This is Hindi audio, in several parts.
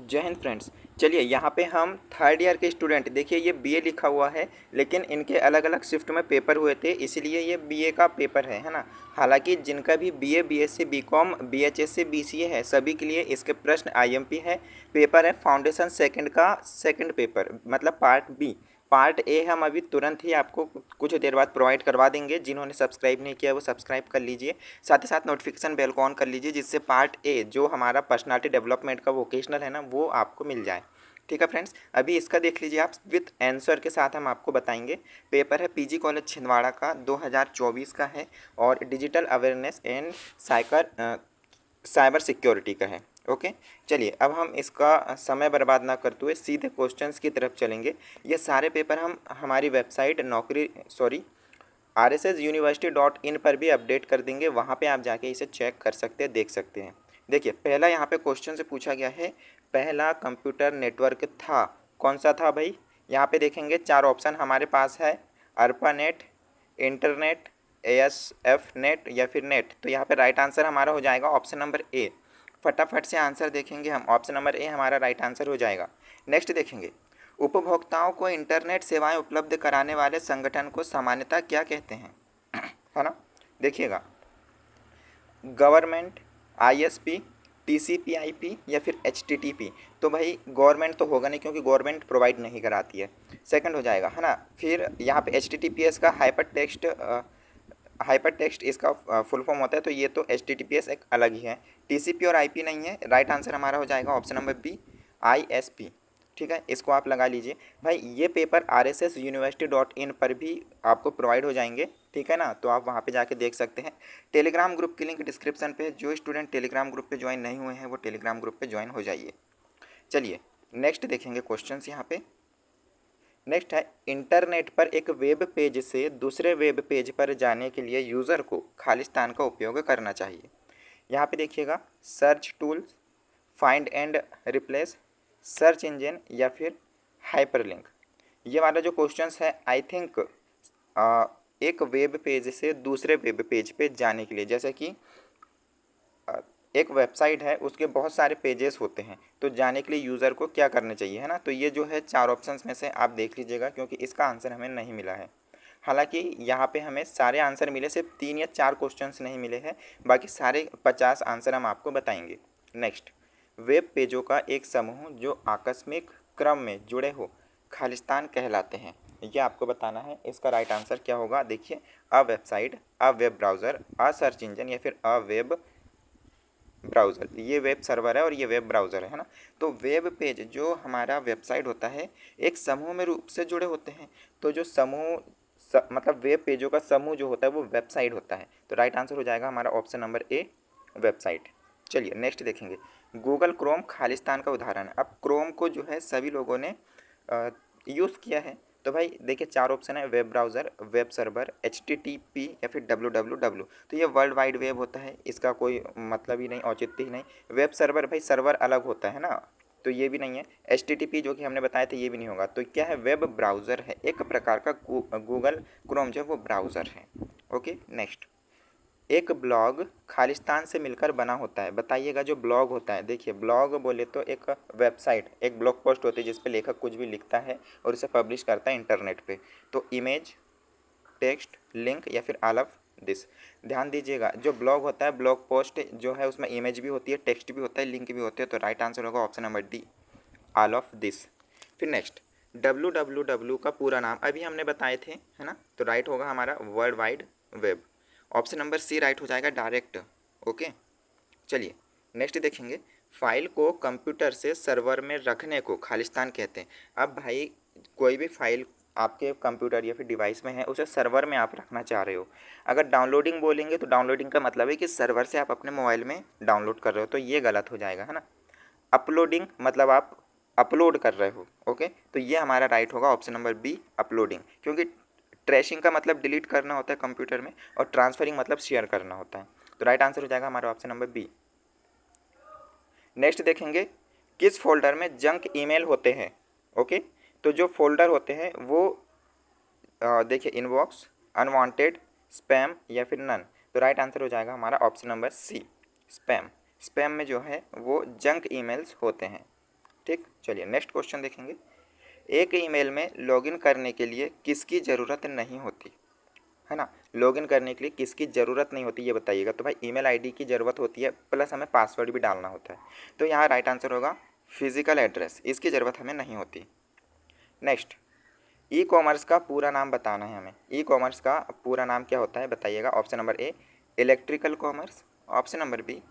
जय हिंद फ्रेंड्स। चलिए यहाँ पे हम थर्ड ईयर के स्टूडेंट, देखिए ये बीए लिखा हुआ है लेकिन इनके अलग अलग शिफ्ट में पेपर हुए थे, इसीलिए ये बीए का पेपर है ना। हालांकि जिनका भी बीए, बीएससी, बीकॉम, बीएचएससी, बीसीए है, सभी के लिए इसके प्रश्न आईएमपी है। पेपर है फाउंडेशन सेकंड का सेकंड पेपर, मतलब पार्ट बी। पार्ट ए हम अभी तुरंत ही आपको कुछ देर बाद प्रोवाइड करवा देंगे। जिन्होंने सब्सक्राइब नहीं किया वो सब्सक्राइब कर लीजिए, साथ ही साथ नोटिफिकेशन बेल को ऑन कर लीजिए, जिससे पार्ट ए जो हमारा पर्सनालिटी डेवलपमेंट का वोकेशनल है ना, वो आपको मिल जाए। ठीक है फ्रेंड्स, अभी इसका देख लीजिए आप, विथ आंसर के साथ हम आपको बताएंगे। पेपर है पीजी कॉलेज छिंदवाड़ा का, 2024 का है और digital awareness and cyber security का है। ओके, चलिए अब हम इसका समय बर्बाद ना करते हुए सीधे क्वेश्चंस की तरफ चलेंगे। ये सारे पेपर हम हमारी वेबसाइट RSSuniversity.in पर भी अपडेट कर देंगे, वहाँ पे आप जाके इसे चेक कर सकते हैं, देख सकते हैं। देखिए पहला यहाँ पे क्वेश्चन से पूछा गया है, पहला कंप्यूटर नेटवर्क था, कौन सा था भाई। यहाँ पे देखेंगे चार ऑप्शन हमारे पास है, अर्पानेट, इंटरनेट, ASF नेट या फिर नेट। तो यहाँ पे राइट आंसर हमारा हो जाएगा ऑप्शन नंबर ए। फटाफट से आंसर देखेंगे हम, ऑप्शन नंबर ए हमारा राइट आंसर हो जाएगा। नेक्स्ट देखेंगे, उपभोक्ताओं को इंटरनेट सेवाएं उपलब्ध कराने वाले संगठन को सामान्यतः क्या कहते हैं, है ना। देखिएगा, गवर्नमेंट, ISP, TCP/IP या फिर HTTP। तो भाई गवर्नमेंट तो होगा नहीं क्योंकि गवर्नमेंट प्रोवाइड नहीं कराती है, सेकंड हो जाएगा, है ना। फिर यहाँ पे HTTPS का हाइपर टेक्स्ट इसका फुल फॉर्म होता है, तो ये तो HTTPS एक अलग ही है। TCP और IP नहीं है, राइट आंसर हमारा हो जाएगा ऑप्शन नंबर बी, ISP। ठीक है, इसको आप लगा लीजिए भाई। ये पेपर RSSuniversity.in पर भी आपको प्रोवाइड हो जाएंगे, ठीक है ना, तो आप वहाँ पे जाके देख सकते हैं। टेलीग्राम ग्रुप की लिंक डिस्क्रिप्शन पे है, जो स्टूडेंट टेलीग्राम ग्रुप पे ज्वाइन नहीं हुए हैं वो टेलीग्राम ग्रुप पे ज्वाइन हो जाइए। चलिए नेक्स्ट देखेंगे क्वेश्चंस यहाँ पे। नेक्स्ट है, इंटरनेट पर एक वेब पेज से दूसरे वेब पेज पर जाने के लिए यूज़र को खालिस्तान का उपयोग करना चाहिए। यहाँ पे देखिएगा, search tools, find and replace, search engine या फिर हाइपरलिंक। ये वाला जो क्वेश्चंस है आई थिंक एक वेब पेज से दूसरे वेब पेज पे जाने के लिए, जैसे कि एक वेबसाइट है उसके बहुत सारे पेजेस होते हैं, तो जाने के लिए यूज़र को क्या करना चाहिए, है ना। तो ये जो है चार ऑप्शंस में से आप देख लीजिएगा, क्योंकि इसका आंसर हमें नहीं मिला है। हालांकि यहाँ पे हमें सारे आंसर मिले, सिर्फ 3 या 4 क्वेश्चंस नहीं मिले हैं, बाकी सारे 50 आंसर हम आपको बताएंगे। नेक्स्ट, वेब पेजों का एक समूह जो आकस्मिक क्रम में जुड़े हो खालिस्तान कहलाते हैं। ये आपको बताना है, इसका राइट आंसर क्या होगा। देखिए, a website, a web browser, a search engine या फिर अ वेब ब्राउज़र। ये वेब सर्वर है और ये वेब ब्राउज़र है ना। तो वेब पेज जो हमारा वेबसाइट होता है, एक समूह में रूप से जुड़े होते हैं। तो जो मतलब वेब पेजों का समूह जो होता है वो वेबसाइट होता है। तो राइट आंसर हो जाएगा हमारा ऑप्शन नंबर ए, वेबसाइट। चलिए नेक्स्ट देखेंगे, गूगल क्रोम खालिस्तान का उदाहरण है। अब क्रोम को जो है सभी लोगों ने यूज़ किया है। तो भाई देखिए चार ऑप्शन है, web browser, web server, HTTP या फिर www। तो ये वर्ल्ड वाइड वेब होता है, इसका कोई मतलब ही नहीं, औचित्य ही नहीं। वेब सर्वर, भाई सर्वर अलग होता है ना, तो ये भी नहीं है। HTTP जो कि हमने बताया था, ये भी नहीं होगा। तो क्या है, वेब ब्राउज़र है, एक प्रकार का गूगल क्रोम जो है वो ब्राउज़र है। ओके नेक्स्ट, एक ब्लॉग खालिस्तान से मिलकर बना होता है, बताइएगा। जो ब्लॉग होता है, देखिए ब्लॉग बोले तो एक वेबसाइट, एक ब्लॉग पोस्ट होती है जिस पे लेखक कुछ भी लिखता है और उसे पब्लिश करता है इंटरनेट पे। तो इमेज, टेक्स्ट, लिंक या फिर ऑल ऑफ दिस। ध्यान दीजिएगा, जो ब्लॉग होता है, ब्लॉग पोस्ट जो है उसमें इमेज भी होती है, टेक्स्ट भी होता है, लिंक भी होते हैं। तो राइट आंसर होगा option number D, all of this. फिर नेक्स्ट, www का पूरा नाम अभी हमने बताए थे, है ना। तो राइट होगा हमारा world wide web, option number C right हो जाएगा, डायरेक्ट। ओके, चलिए नेक्स्ट देखेंगे, फाइल को कंप्यूटर से सर्वर में रखने को खालिस्तान कहते हैं। अब भाई कोई भी फाइल आपके कंप्यूटर या फिर डिवाइस में है, उसे सर्वर में आप रखना चाह रहे हो। अगर डाउनलोडिंग बोलेंगे तो डाउनलोडिंग का मतलब है कि सर्वर से आप अपने मोबाइल में डाउनलोड कर रहे हो, तो ये गलत हो जाएगा, है ना। अपलोडिंग मतलब आप अपलोड कर रहे हो। ओके, तो ये हमारा राइट होगा ऑप्शन नंबर बी, अपलोडिंग, क्योंकि ट्रैशिंग का मतलब डिलीट करना होता है कंप्यूटर में और ट्रांसफरिंग मतलब शेयर करना होता है। तो राइट आंसर हो जाएगा हमारा ऑप्शन नंबर बी। नेक्स्ट देखेंगे, किस फोल्डर में जंक ईमेल होते हैं। ओके, तो जो फोल्डर होते हैं वो देखिए, इनबॉक्स, अनवांटेड, स्पैम या फिर नन। तो राइट आंसर हो जाएगा हमारा option number C, spam. Spam में जो है वो जंक ईमेल्स होते हैं। ठीक, चलिए नेक्स्ट क्वेश्चन देखेंगे। एक ईमेल में लॉगिन करने के लिए किसकी ज़रूरत नहीं होती, है ना। लॉगिन करने के लिए किसकी ज़रूरत नहीं होती ये बताइएगा। तो भाई ईमेल आईडी की ज़रूरत होती है, प्लस हमें पासवर्ड भी डालना होता है। तो यहाँ राइट आंसर होगा फिजिकल एड्रेस, इसकी ज़रूरत हमें नहीं होती। नेक्स्ट, ई कॉमर्स का पूरा नाम बताना है हमें। ई कॉमर्स का पूरा नाम क्या होता है बताइएगा। Option number A electrical commerce, option number B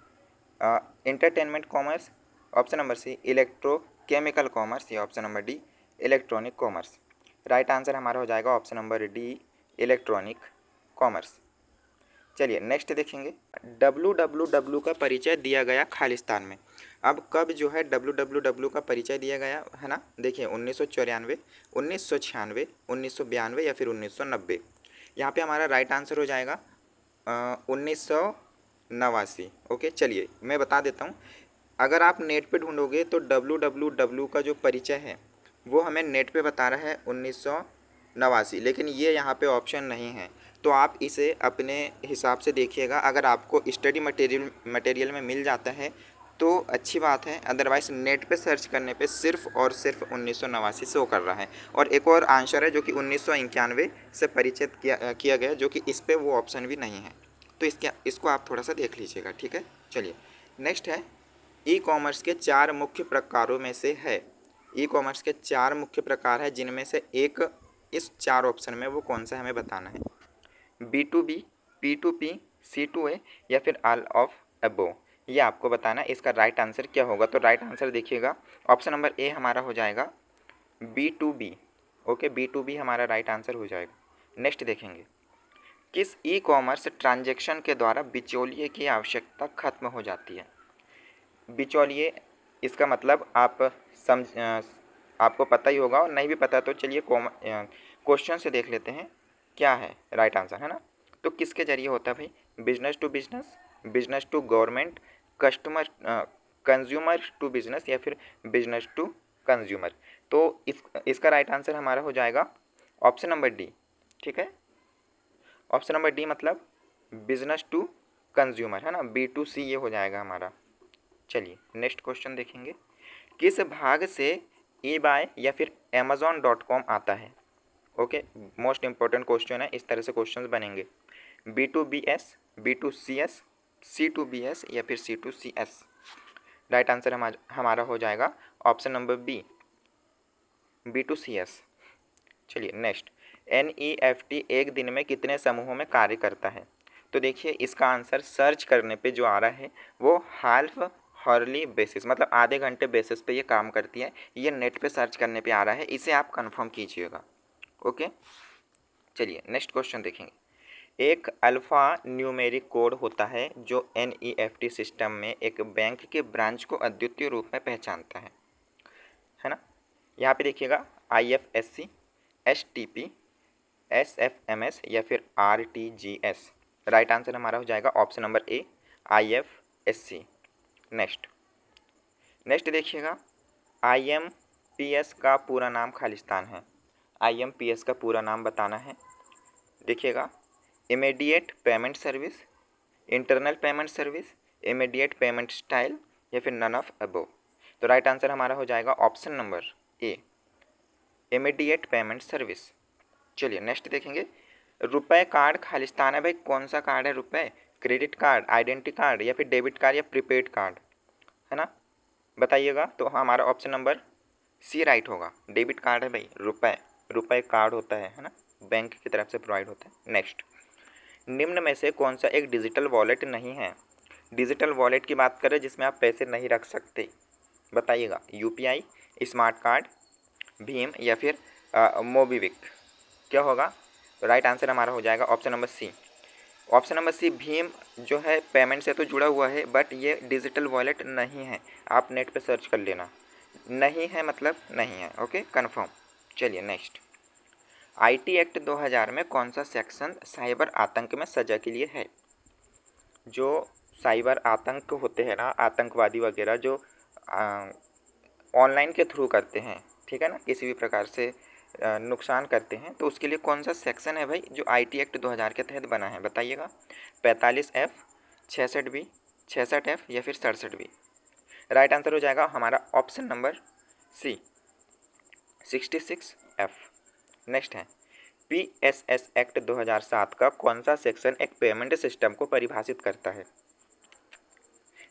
entertainment commerce, option number C electrochemical commerce, या option number D electronic commerce. Right answer हमारा हो जाएगा option number D electronic commerce. चलिए नेक्स्ट देखेंगे। www का परिचय दिया गया खालिस्तान में। अब कब जो है www का परिचय दिया गया है ना, देखिए 1994, 1996, 1992 या फिर 1990। यहाँ पे हमारा राइट आंसर हो जाएगा 1989। ओके, चलिए मैं बता देता हूँ। अगर आप नेट पे ढूंढोगे तो www का जो परिचय है वो हमें नेट पे बता रहा है 1989, लेकिन ये यहाँ पे ऑप्शन नहीं है। तो आप इसे अपने हिसाब से देखिएगा। अगर आपको स्टडी मटेरियल में मिल जाता है तो अच्छी बात है, अदरवाइज़ नेट पे सर्च करने पे सिर्फ और सिर्फ 1989 शो कर रहा है। और एक और आंसर है जो कि 1991 से परिचित किया गया, जो कि इस पे वो ऑप्शन भी नहीं है। तो इसको आप थोड़ा सा देख लीजिएगा, ठीक है। चलिए नेक्स्ट है, ई कॉमर्स के 4 मुख्य प्रकारों में से है। ई कॉमर्स के 4 मुख्य प्रकार है, जिनमें से एक इस 4 ऑप्शन में वो कौन सा हमें बताना है। B2B, P2P, C2A या फिर ऑल ऑफ अबोव, ये आपको बताना है। इसका राइट आंसर क्या होगा। तो राइट आंसर देखिएगा, ऑप्शन नंबर ए हमारा हो जाएगा B2B। ओके, B2B हमारा राइट आंसर हो जाएगा। नेक्स्ट देखेंगे, किस ई कॉमर्स ट्रांजेक्शन के द्वारा बिचौलिए की आवश्यकता खत्म हो जाती है। बिचौलिए, इसका मतलब आपको पता ही होगा, और नहीं भी पता तो चलिए क्वेश्चन से देख लेते हैं क्या है राइट आंसर, है ना। तो किसके जरिए होता है भाई, business to business, business to government, customer consumer to business या फिर बिजनेस टू कंज्यूमर। तो इसका राइट आंसर हमारा हो जाएगा ऑप्शन नंबर डी, ठीक है। ऑप्शन नंबर डी मतलब बिजनेस टू कंज्यूमर, है ना, B2C ये हो जाएगा हमारा। चलिए नेक्स्ट क्वेश्चन देखेंगे, किस भाग से eBay या फिर amazon.com आता है। ओके, मोस्ट इंपॉर्टेंट क्वेश्चन है, इस तरह से क्वेश्चंस बनेंगे। B2BS, B2CS, C2BS या फिर C2CS। राइट आंसर हमारा हो जाएगा ऑप्शन नंबर बी B2CS। चलिए नेक्स्ट, NEFT एक दिन में कितने समूहों में कार्य करता है। तो देखिए इसका आंसर सर्च करने पे जो आ रहा है वो हाल्फ हॉर्ली बेसिस, मतलब आधे घंटे बेसिस पे ये काम करती है। ये नेट पे सर्च करने पे आ रहा है, इसे आप कंफर्म कीजिएगा। ओके, चलिए नेक्स्ट क्वेश्चन देखेंगे। एक अल्फ़ा न्यूमेरिक कोड होता है जो NEFT सिस्टम में एक बैंक के ब्रांच को अद्वितीय रूप में पहचानता है ना। यहाँ पे देखिएगा IFSC, STP, SFMS या फिर RTGS। राइट आंसर हमारा हो जाएगा ऑप्शन नंबर ए IFSC। नेक्स्ट देखिएगा, IMPS का पूरा नाम खालिस्तान है। IMPS का पूरा नाम बताना है। देखिएगा, immediate payment service, internal payment service, immediate payment style या फिर नन ऑफ अबोव। तो राइट आंसर हमारा हो जाएगा ऑप्शन नंबर ए इमीडिएट पेमेंट सर्विस। चलिए नेक्स्ट देखेंगे, रुपए कार्ड खालिस्तान है भाई, कौन सा कार्ड है रुपए, क्रेडिट कार्ड, आइडेंटिटी कार्ड या फिर डेबिट कार्ड या प्रीपेड कार्ड, है ना, बताइएगा। तो हमारा ऑप्शन नंबर सी राइट होगा, डेबिट कार्ड है भाई, रुपए कार्ड होता है ना, बैंक की तरफ से प्रोवाइड होता है। नेक्स्ट, निम्न में से कौन सा एक डिजिटल वॉलेट नहीं है। डिजिटल वॉलेट की बात करें जिसमें आप पैसे नहीं रख सकते, बताइएगा। UPI, स्मार्ट कार्ड, भीम या फिर मोबीविक, क्या होगा। राइट आंसर हमारा हो जाएगा option number C. Option number C भीम जो है पेमेंट से तो जुड़ा हुआ है, बट ये डिजिटल वॉलेट नहीं है। आप नेट पे सर्च कर लेना, नहीं है मतलब नहीं है। Okay, confirm. चलिए नेक्स्ट, IT एक्ट 2000 में कौन सा सेक्शन साइबर आतंक में सजा के लिए है। जो साइबर आतंक होते हैं ना, आतंकवादी वगैरह जो ऑनलाइन के थ्रू करते हैं, ठीक है ना, किसी भी प्रकार से नुकसान करते हैं, तो उसके लिए कौन सा सेक्शन है भाई जो IT एक्ट 2000 के तहत बना है, बताइएगा। 45F, 66B, 66F या फिर 67B। राइट आंसर हो जाएगा हमारा option number C 66F। Next है PSS एक्ट 2007 का कौन सा सेक्शन एक पेमेंट सिस्टम को परिभाषित करता है?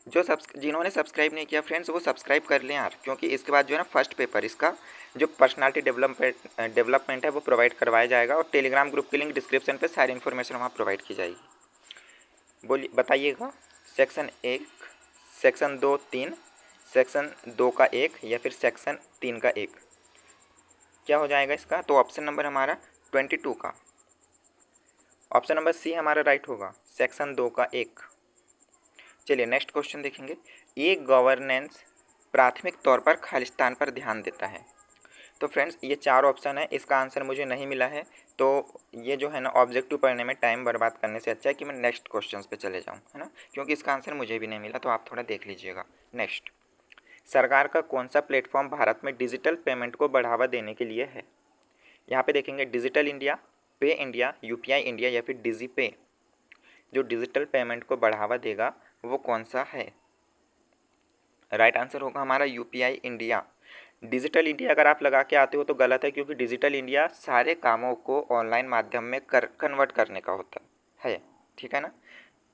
जिन्होंने सब्सक्राइब नहीं किया फ्रेंड्स वो सब्सक्राइब कर लें यार, क्योंकि इसके बाद जो है ना फर्स्ट पेपर इसका जो पर्सनालिटी डेवलपमेंट है वो प्रोवाइड करवाया जाएगा, और टेलीग्राम ग्रुप की लिंक डिस्क्रिप्शन पे सारी इन्फॉर्मेशन वहाँ प्रोवाइड की जाएगी। बोलिए बताइएगा, सेक्शन 1, सेक्शन 2, 3, सेक्शन 2 का 1 या फिर सेक्शन 3 का 1 क्या हो जाएगा इसका? तो ऑप्शन नंबर हमारा 22 का ऑप्शन नंबर सी हमारा राइट होगा, सेक्शन 2 का 1। चलिए नेक्स्ट क्वेश्चन देखेंगे। ई गवर्नेंस प्राथमिक तौर पर खालिस्तान पर ध्यान देता है। तो फ्रेंड्स ये 4 ऑप्शन है, इसका आंसर मुझे नहीं मिला है, तो ये जो है ना ऑब्जेक्टिव पढ़ने में टाइम बर्बाद करने से अच्छा है कि मैं नेक्स्ट क्वेश्चंस पे चले जाऊँ, है ना, क्योंकि इसका आंसर मुझे भी नहीं मिला, तो आप थोड़ा देख लीजिएगा। नेक्स्ट, सरकार का कौन सा प्लेटफॉर्म भारत में डिजिटल पेमेंट को बढ़ावा देने के लिए है? यहाँ पे देखेंगे डिजिटल इंडिया, पे इंडिया, यूपीआई इंडिया या फिर डिजी पे। जो डिजिटल पेमेंट को बढ़ावा देगा वो कौन सा है? राइट आंसर होगा हमारा यूपीआई इंडिया। डिजिटल इंडिया अगर आप लगा के आते हो तो गलत है, क्योंकि डिजिटल इंडिया सारे कामों को ऑनलाइन माध्यम में कन्वर्ट करने का होता है, ठीक है ना।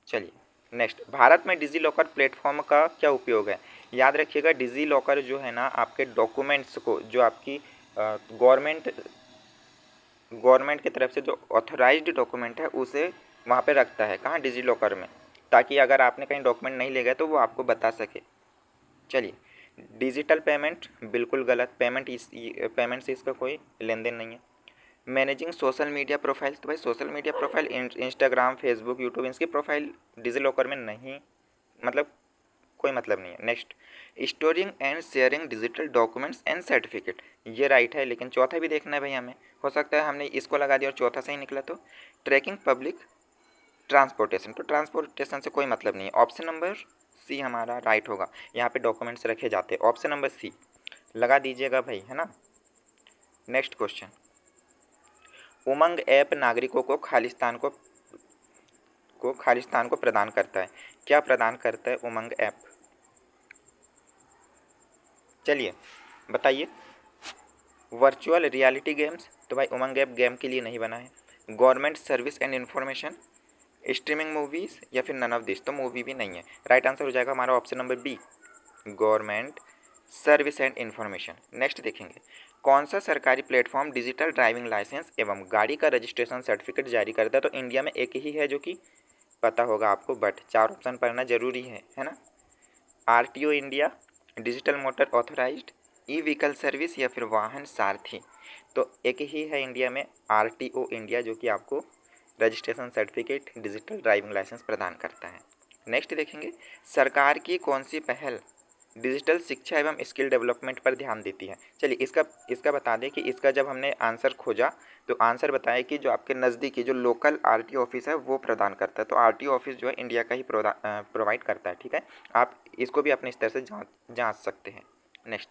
चलिए नेक्स्ट, भारत में डिजी लॉकर प्लेटफॉर्म का क्या उपयोग है? याद रखिएगा डिजी लॉकर जो है ना आपके डॉक्यूमेंट्स को, जो आपकी गवर्नमेंट की तरफ से जो ऑथराइज्ड डॉक्यूमेंट है उसे वहाँ पे रखता है। कहाँ? डिजी लॉकर में, ताकि अगर आपने कहीं डॉक्यूमेंट नहीं ले गए तो वो आपको बता सके। चलिए, डिजिटल पेमेंट बिल्कुल गलत, पेमेंट से इसका कोई लेन देन नहीं है। मैनेजिंग सोशल मीडिया प्रोफाइल्स, तो भाई social media profile Instagram, Facebook, YouTube, इसकी प्रोफाइल डिजी लॉकर में नहीं, मतलब कोई मतलब नहीं है। Next, storing and sharing digital documents and certificate, ये राइट है, लेकिन चौथा भी देखना है भाई हमें, हो सकता है हमने इसको लगा दिया और चौथा सही निकला। तो ट्रैकिंग पब्लिक ट्रांसपोर्टेशन, तो ट्रांसपोर्टेशन से कोई मतलब नहीं है। ऑप्शन नंबर सी हमारा राइट होगा, यहाँ पे डॉक्यूमेंट्स रखे जाते हैं, ऑप्शन नंबर सी लगा दीजिएगा भाई, है ना। नेक्स्ट क्वेश्चन, उमंग ऐप नागरिकों को खालिस्तान को प्रदान करता है। क्या प्रदान करता है उमंग ऐप? चलिए बताइए। वर्चुअल रियलिटी गेम्स, तो भाई उमंग ऐप गेम के लिए नहीं बना है। Government service and information, streaming movies या फिर नन ऑफ दिस, तो मूवी भी नहीं है। राइट आंसर हो जाएगा हमारा option number B, government service and information. Next देखेंगे, कौन सा सरकारी प्लेटफॉर्म डिजिटल ड्राइविंग लाइसेंस एवं गाड़ी का रजिस्ट्रेशन सर्टिफिकेट जारी करता है? तो इंडिया में एक ही है जो कि पता होगा आपको, बट 4 ऑप्शन पढ़ना जरूरी है ना। RTO India, digital motor authorised, E vehicle service या फिर वाहन सारथी। तो एक ही है इंडिया में, आरटीओ इंडिया, जो कि आपको registration certificate, digital driving licence प्रदान करता है। नेक्स्ट देखेंगे, सरकार की कौन सी पहल डिजिटल शिक्षा एवं स्किल डेवलपमेंट पर ध्यान देती है? चलिए इसका बता दें कि इसका जब हमने आंसर खोजा तो आंसर बताया कि जो आपके नज़दीकी जो लोकल आरटीओ ऑफिस है वो प्रदान करता है। तो आरटीओ ऑफिस जो है इंडिया का ही प्रोवाइड करता है, ठीक है। आप इसको भी अपने स्तर से जांच सकते हैं। नेक्स्ट,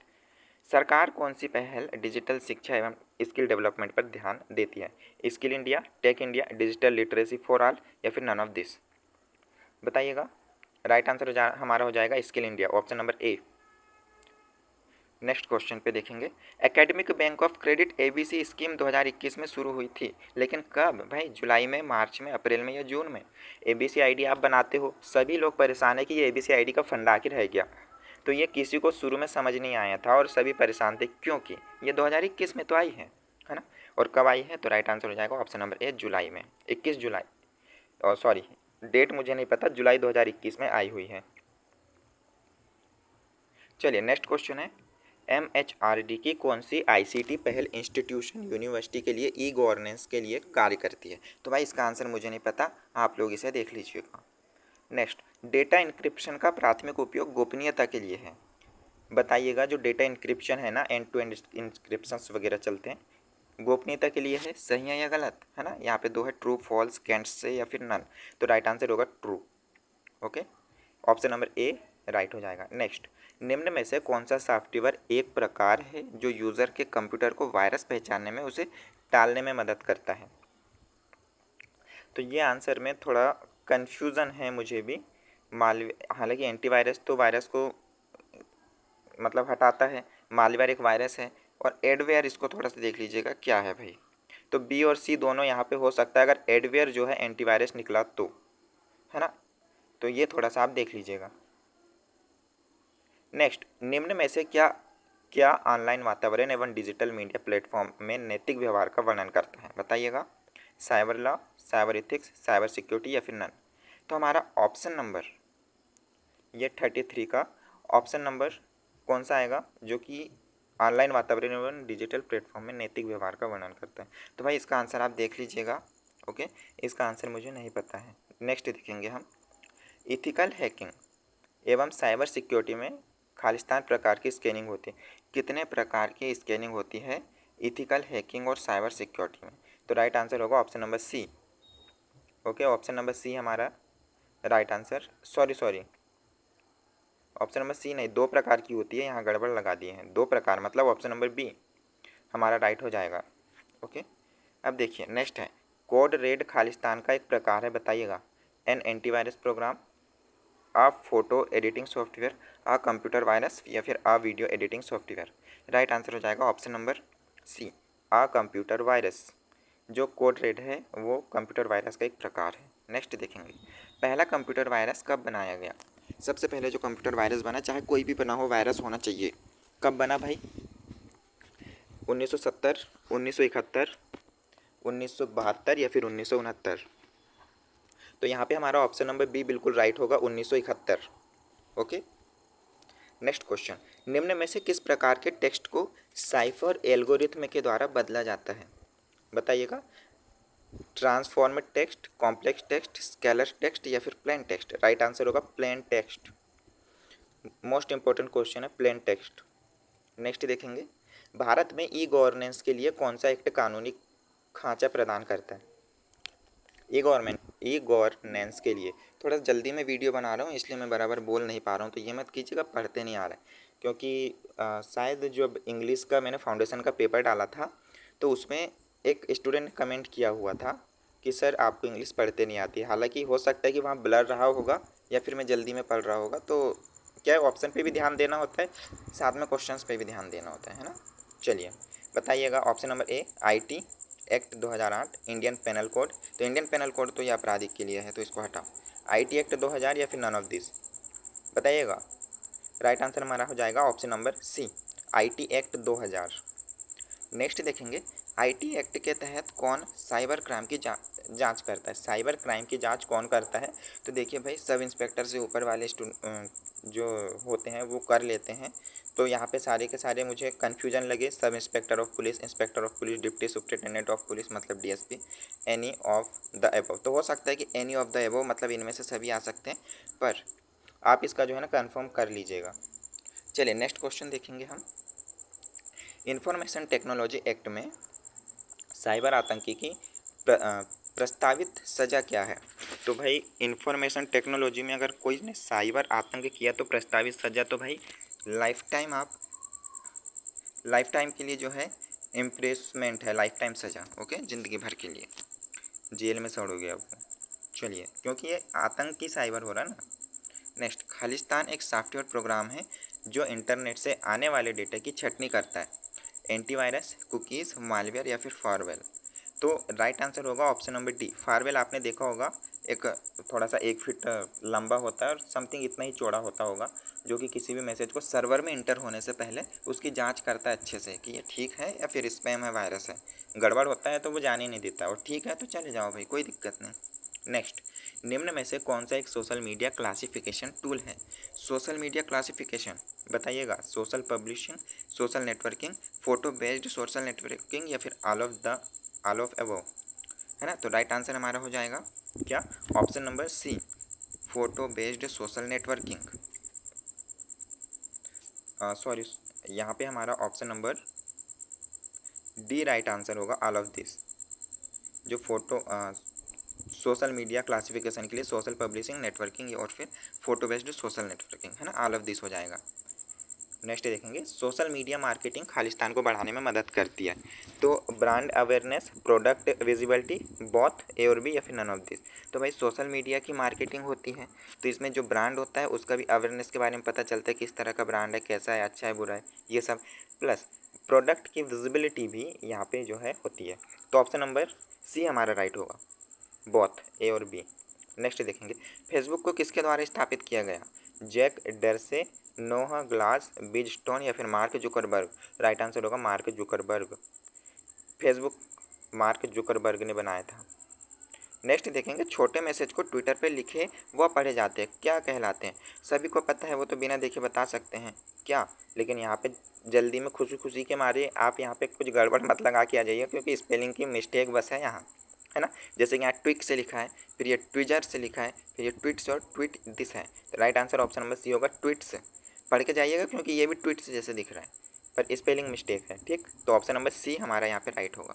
सरकार कौन सी पहल डिजिटल शिक्षा एवं स्किल डेवलपमेंट पर ध्यान देती है? Skill India, tech India, digital literacy for all या फिर नन ऑफ दिस, बताइएगा। राइट आंसर हमारा हो जाएगा skill India, option number A. Next question पे देखेंगे, academic bank of credit ABC scheme 2021 में शुरू हुई थी, लेकिन कब? भाई जुलाई में, मार्च में, अप्रैल में या जून में? एबीसी आईडी आप बनाते हो, सभी लोग परेशान है कि ये एबीसी आईडी का फंडा आखिर रह गया। तो ये किसी को शुरू में समझ नहीं आया था और सभी परेशान थे, क्योंकि ये 2021 में तो आई है ना। और कब आई है? तो राइट आंसर हो जाएगा ऑप्शन नंबर ए, जुलाई में, 21 जुलाई, और सॉरी डेट मुझे नहीं पता, जुलाई 2021 में आई हुई है। चलिए नेक्स्ट क्वेश्चन है, एमएचआरडी की कौन सी आईसीटी पहल इंस्टीट्यूशन यूनिवर्सिटी के लिए ई गवर्नेंस के लिए कार्य करती है? तो भाई इसका आंसर मुझे नहीं पता, आप लोग इसे देख लीजिएगा। नेक्स्ट, डेटा इंक्रिप्शन का प्राथमिक उपयोग गोपनीयता के लिए है, बताइएगा। जो डेटा इंक्रिप्शन है ना, एंड टू एंड इंक्रिप्शंस वगैरह चलते हैं, गोपनीयता के लिए है, सही है या गलत, है ना। यहाँ पे 2 है, ट्रू, फॉल्स, कैंट से या फिर नन। तो राइट आंसर होगा ट्रू, ओके, ऑप्शन नंबर ए राइट हो जाएगा। नेक्स्ट, निम्न में से कौन सा सॉफ्टवेयर एक प्रकार है जो यूज़र के कंप्यूटर को वायरस पहचानने में, उसे टालने में मदद करता है? तो ये आंसर में थोड़ा कन्फ्यूज़न है मुझे भी। हालांकि एंटीवायरस तो वायरस को मतलब हटाता है, मालवेयर एक वायरस है, और एडवेयर इसको थोड़ा सा देख लीजिएगा क्या है भाई। तो बी और सी दोनों यहाँ पे हो सकता है, अगर एडवेयर जो है एंटीवायरस निकला तो, है ना। तो ये थोड़ा सा आप देख लीजिएगा। नेक्स्ट, निम्न में से क्या क्या ऑनलाइन वातावरण एवं डिजिटल मीडिया प्लेटफॉर्म में नैतिक व्यवहार का वर्णन करता है, बताइएगा। Cyber law, cyber ethics, cyber security या फिर नन। तो हमारा ऑप्शन नंबर ये 33 का ऑप्शन नंबर कौन सा आएगा, जो कि ऑनलाइन वातावरण एवं डिजिटल प्लेटफॉर्म में नैतिक व्यवहार का वर्णन करता है। तो भाई इसका आंसर आप देख लीजिएगा। ओके, इसका आंसर मुझे नहीं पता है। नेक्स्ट देखेंगे हम, इथिकल हैकिंग एवं साइबर सिक्योरिटी में खालिस्तान प्रकार की स्कैनिंग होती है। कितने प्रकार की स्कैनिंग होती है इथिकल हैकिंग और साइबर सिक्योरिटी में? तो राइट आंसर होगा option number C. Okay, option number C हमारा right answer. Sorry, option number C नहीं, 2 प्रकार की होती है, यहाँ गड़बड़ लगा दिए हैं। 2 प्रकार मतलब ऑप्शन नंबर बी हमारा राइट हो जाएगा। ओके, अब देखिए नेक्स्ट है, कोड रेड खालिस्तान का एक प्रकार है, बताइएगा। An antivirus program, a photo editing software, a computer virus या फिर a video editing software. Right answer हो जाएगा option number C, a computer virus. जो कोड रेड है वो कंप्यूटर वायरस का एक प्रकार है। नेक्स्ट देखेंगे, पहला कंप्यूटर वायरस कब बनाया गया? सबसे पहले जो कंप्यूटर वायरस बना, चाहे कोई भी बना हो, वायरस होना चाहिए, कब बना भाई? 1970, 1971, 1972 या फिर 1969? तो यहाँ पे हमारा ऑप्शन नंबर बी बिल्कुल राइट होगा, 1971। ओके, नेक्स्ट क्वेश्चन, निम्न में से किस प्रकार के टेक्स्ट को साइफर एल्गोरिथम के द्वारा बदला जाता है, बताइएगा। Transform text, complex text, scalar text या फिर प्लेन टेक्स्ट? राइट आंसर होगा plain text. Most important question है प्लेन टेक्स्ट। नेक्स्ट देखेंगे, भारत में ई गवर्नेंस के लिए कौन सा एक्ट कानूनी खांचा प्रदान करता है? ई गवर्नेंस के लिए, थोड़ा जल्दी में वीडियो बना रहा हूँ इसलिए मैं बराबर बोल नहीं पा रहा हूँ, तो ये मत कीजिएगा पढ़ते नहीं आ रहा है। क्योंकि शायद जो इंग्लिश का मैंने फाउंडेशन का पेपर डाला था, तो उसमें एक स्टूडेंट ने कमेंट किया हुआ था कि सर आपको इंग्लिश पढ़ते नहीं आती है। हालांकि हो सकता है कि वहाँ ब्लर रहा होगा या फिर मैं जल्दी में पढ़ रहा होगा। तो क्या है, ऑप्शन पे भी ध्यान देना होता है, साथ में क्वेश्चंस पे भी ध्यान देना होता है ना। चलिए बताइएगा, option number A, IT act 2008, Indian penal code. तो इंडियन पेनल कोड तो ये आपराधिक के लिए है, तो इसको हटाओ। आईटी एक्ट 2000 या फिर नन ऑफ दिस, बताइएगा। राइट आंसर हमारा हो जाएगा option number C, IT act 2000। Next देखेंगे, आईटी एक्ट के तहत कौन साइबर क्राइम की जांच करता है? साइबर क्राइम की जांच कौन करता है? तो देखिए भाई, सब इंस्पेक्टर से ऊपर वाले जो होते हैं वो कर लेते हैं। तो यहाँ पे सारे के सारे मुझे कन्फ्यूजन लगे, sub inspector of police, inspector of police, deputy superintendent of police मतलब DSP, any of the above. तो हो सकता है कि एनी ऑफ द एबव मतलब इनमें से सभी आ सकते हैं, पर आप इसका जो है ना कन्फर्म कर लीजिएगा। चलिए नेक्स्ट क्वेश्चन देखेंगे हम, इंफॉर्मेशन टेक्नोलॉजी एक्ट में साइबर आतंकी की प्रस्तावित सज़ा क्या है? तो भाई इंफॉर्मेशन टेक्नोलॉजी में अगर कोई ने साइबर आतंक किया तो प्रस्तावित सज़ा तो भाई लाइफ टाइम, आप लाइफ टाइम के लिए जो है इम्प्रेसमेंट है, लाइफ टाइम सज़ा। ओके, ज़िंदगी भर के लिए जेल में सड़ोगे आप। चलिए, क्योंकि ये आतंक की साइबर हो रहा है ना। नेक्स्ट, खालिस्तान एक सॉफ्टवेयर प्रोग्राम है जो इंटरनेट से आने वाले डेटा की छँटनी करता है। एंटीवायरस, कुकीज़, मालवेयर या फिर फायरवेल? तो राइट आंसर होगा ऑप्शन नंबर डी, फायरवेल। आपने देखा होगा, एक थोड़ा सा 1 फीट लंबा होता है और समथिंग इतना ही चौड़ा होता होगा, जो कि किसी भी मैसेज को सर्वर में इंटर होने से पहले उसकी जांच करता है अच्छे से कि ये ठीक है या फिर स्पैम है, वायरस है। गड़बड़ होता है तो वो जाने नहीं देता, और ठीक है तो चले जाओ भाई, कोई दिक्कत नहीं। नेक्स्ट, निम्न में से कौन सा एक सोशल मीडिया क्लासिफिकेशन टूल है? सोशल मीडिया क्लासिफिकेशन, बताइएगा। Social publishing, social networking, photo based social networking या फिर ऑल ऑफ अबव, है ना। तो राइट आंसर हमारा हो जाएगा क्या, option number C, photo based social networking. Sorry, यहाँ पे हमारा option number D right answer होगा, ऑल ऑफ दिस। जो फोटो सोशल मीडिया क्लासिफिकेशन के लिए सोशल पब्लिशिंग, नेटवर्किंग और फिर फोटो बेस्ड सोशल नेटवर्किंग, है ना, ऑल ऑफ दिस हो जाएगा। नेक्स्ट देखेंगे सोशल मीडिया मार्केटिंग खालिस्तान को बढ़ाने में मदद करती है। तो brand awareness, product visibility, both A और बी या फिर नन ऑफ दिस। तो भाई सोशल मीडिया की मार्केटिंग होती है तो इसमें जो ब्रांड होता है उसका भी अवेयरनेस के बारे में पता चलता है, किस तरह का ब्रांड है, कैसा है, अच्छा है, बुरा है, ये सब। प्लस प्रोडक्ट की विजिबिलिटी भी यहाँ पे जो है होती है। तो ऑप्शन नंबर सी हमारा राइट होगा, बोथ ए और बी। नेक्स्ट देखेंगे फेसबुक को किसके द्वारा स्थापित किया गया? जैक डरसे, नोह ग्लास, बिज स्टोन या फिर मार्क जुकरबर्ग। राइट आंसर होगा mark Zuckerberg. Facebook mark Zuckerberg ने बनाया था। नेक्स्ट देखेंगे छोटे मैसेज को ट्विटर पे लिखे व पढ़े जाते हैं क्या कहलाते हैं? सभी को पता है, वो तो बिना देखे बता सकते हैं क्या, लेकिन यहाँ पे जल्दी में खुशी खुशी के मारे आप यहाँ पे कुछ गड़बड़ मत लगा के आ जाइए, क्योंकि स्पेलिंग की मिस्टेक बस है यहाँ, है ना। जैसे कि यहाँ ट्विक से लिखा है, फिर ये ट्विजर से लिखा है, फिर ये ट्वीट्स और ट्वीट दिस है। तो right answer option number C होगा ट्वीट्स। पढ़ के जाइएगा क्योंकि ये भी ट्वीट्स जैसे दिख रहा है, पर स्पेलिंग मिस्टेक है, ठीक। तो ऑप्शन नंबर सी हमारा यहाँ पे राइट होगा।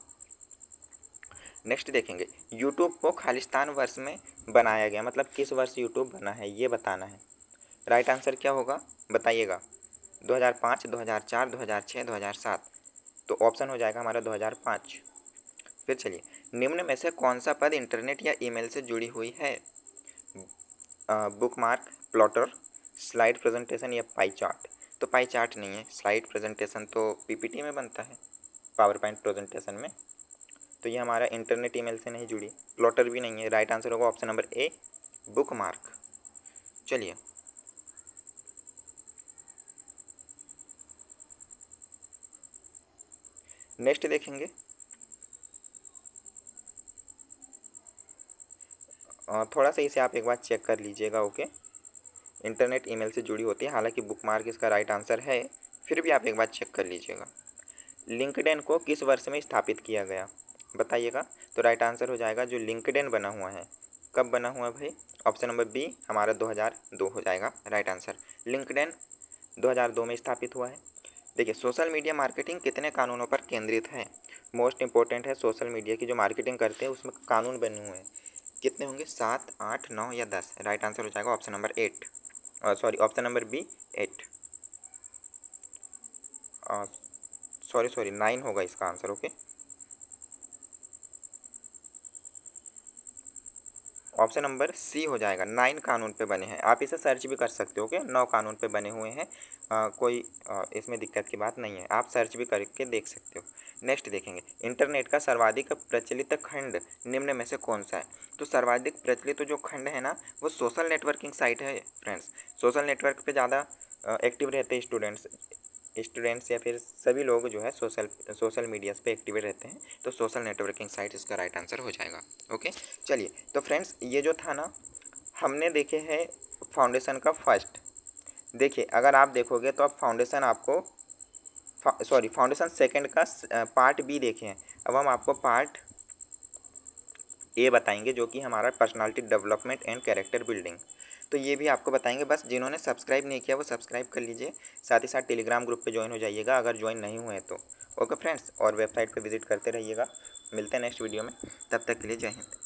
नेक्स्ट देखेंगे यूट्यूब को खालिस्तान वर्ष में बनाया गया, मतलब किस वर्ष यूट्यूब बना है ये बताना है। राइट आंसर क्या होगा बताइएगा? 2005, 2004, 2006, 2007। तो ऑप्शन हो जाएगा हमारा 2005। फिर चलिए निम्न में से कौन सा पद इंटरनेट या ईमेल से जुड़ी हुई है? बुकमार्क, प्लॉटर, स्लाइड प्रेजेंटेशन या पाई चार्ट। तो पाई चार्ट नहीं है, स्लाइड प्रेजेंटेशन तो पीपीटी में बनता है, पावर पॉइंट प्रेजेंटेशन में। तो ये हमारा इंटरनेट ईमेल से नहीं जुड़ी। प्लॉटर भी नहीं है। राइट आंसर होगा ऑप्शन नंबर ए बुकमार्क। चलिए नेक्स्ट देखेंगे थोड़ा सा इसे आप एक बार चेक कर लीजिएगा। ओके, इंटरनेट ईमेल से जुड़ी होती है, हालांकि बुकमार्क इसका राइट आंसर है, फिर भी आप एक बार चेक कर लीजिएगा। लिंक्डइन को किस वर्ष में स्थापित किया गया बताइएगा? तो राइट आंसर हो जाएगा जो लिंक्डइन बना हुआ है, कब बना हुआ है भाई? ऑप्शन नंबर बी हमारा 2002 हो जाएगा राइट आंसर। लिंक्डइन 2002 में स्थापित हुआ है। देखिए सोशल मीडिया मार्केटिंग कितने कानूनों पर केंद्रित है? मोस्ट इंपॉर्टेंट है, सोशल मीडिया की जो मार्केटिंग करते हैं उसमें कानून बने हुए हैं। कितने होंगे? 7, 8, 9 या 10? राइट आंसर हो जाएगा option number 8, sorry option number B 8, sorry 9 होगा इसका आंसर। ओके, ऑप्शन नंबर सी हो जाएगा, 9 कानून पे बने हैं। आप इसे सर्च भी कर सकते हो, ओके, 9 कानून पे बने हुए हैं। कोई इसमें दिक्कत की बात नहीं है, आप सर्च भी करके देख सकते हो। नेक्स्ट देखेंगे इंटरनेट का सर्वाधिक प्रचलित खंड निम्न में से कौन सा है? तो सर्वाधिक प्रचलित जो खंड है ना वो सोशल नेटवर्किंग साइट है फ्रेंड्स। सोशल नेटवर्क पे ज़्यादा एक्टिव रहते हैं स्टूडेंट्स या फिर सभी लोग जो है सोशल मीडियाज़ पे एक्टिव रहते हैं। तो सोशल नेटवर्किंग साइट इसका राइट आंसर हो जाएगा। ओके, चलिए तो फ्रेंड्स ये जो था ना हमने देखे हैं फाउंडेशन का फर्स्ट। देखिए अगर आप देखोगे तो अब फाउंडेशन आपको फाउंडेशन सेकंड का पार्ट बी देखे हैं। अब हम आपको पार्ट ए बताएंगे जो कि हमारा personality development and character building. तो ये भी आपको बताएंगे, बस जिन्होंने सब्सक्राइब नहीं किया वो सब्सक्राइब कर लीजिए, साथ ही साथ टेलीग्राम ग्रुप पे ज्वाइन हो जाइएगा अगर ज्वाइन नहीं हुए तो। ओके फ्रेंड्स, और वेबसाइट पे विजिट करते रहिएगा। मिलते हैं नेक्स्ट वीडियो में, तब तक के लिए जय हिंद।